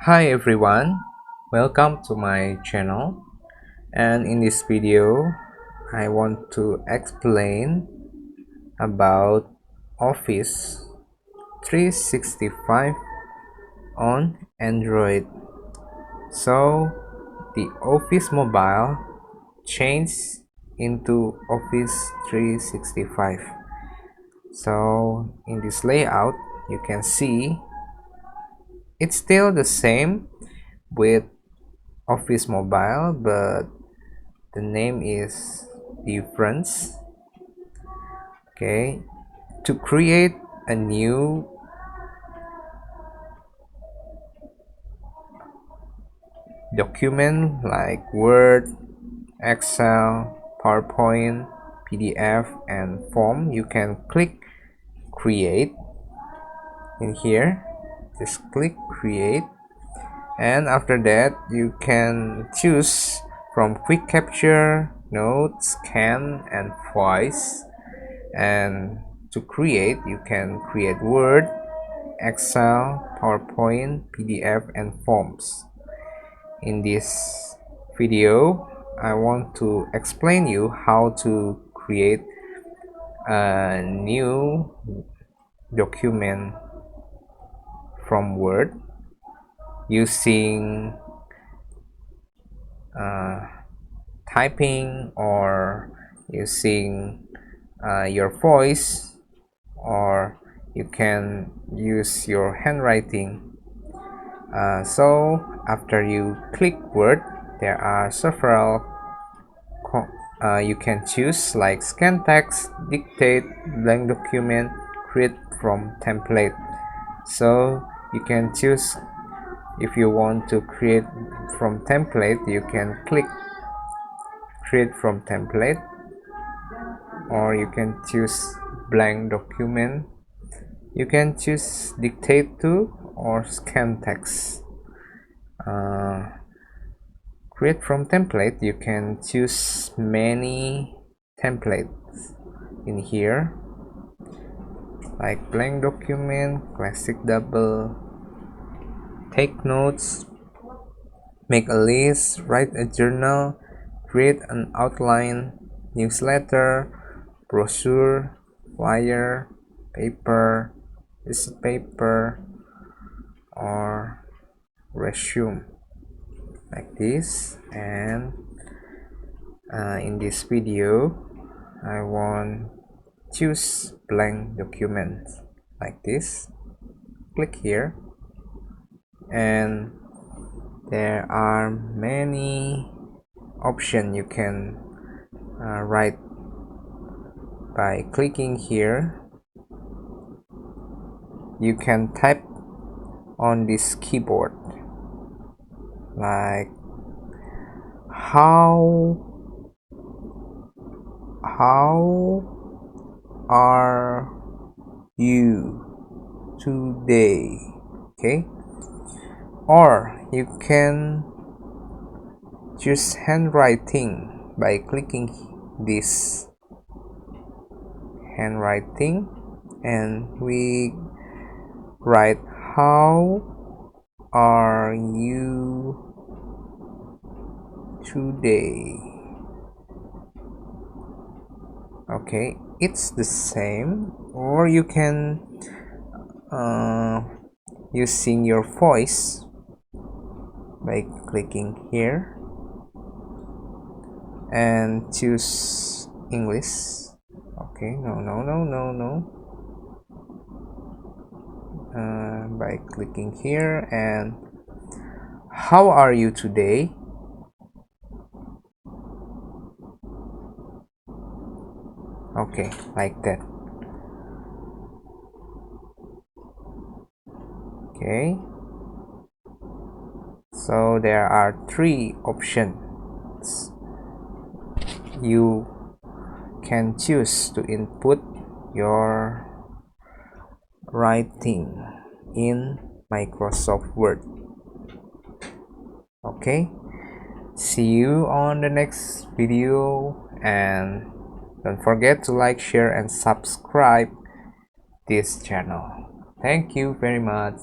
Hi everyone, welcome to my channel, and in this video I want to explain about Office 365 on Android. So the Office Mobile changed into Office 365. So in this layout you can see it's still the same with Office Mobile, but the name is different. Okay, to create a new document like Word, Excel, PowerPoint, PDF, and form, you can click create in here. Just click create, and after that you can choose from quick capture, notes, scan, and voice. And to create, you can create Word, Excel, PowerPoint, PDF, and forms. In this video I want to explain you how to create a new document from Word using typing, or using your voice, or you can use your handwriting. So after you click Word, there are several you can choose, like scan text, dictate, blank document, create from template. So you can choose. If you want to create from template, you can click create from template, or you can choose blank document. You can choose dictate to or scan text. Create from template, you can choose many templates in here, like blank document, classic double, take notes, make a list, write a journal, create an outline, newsletter, brochure, flyer, paper, piece of paper, or resume, like this. And in this video I want choose blank document, like this. Click here, and there are many options you can write by clicking here. You can type on this keyboard, like how are you today? Okay, or you can choose handwriting by clicking this handwriting, and we write how are you today. Okay, it's the same. Or you can using your voice by clicking here and choose English. Okay, no, by clicking here, and how are you today. Okay, like that. Okay, so there are three options you can choose to input your writing in Microsoft Word. Okay, see you on the next video, and don't forget to like, share, and subscribe this channel. Thank you very much.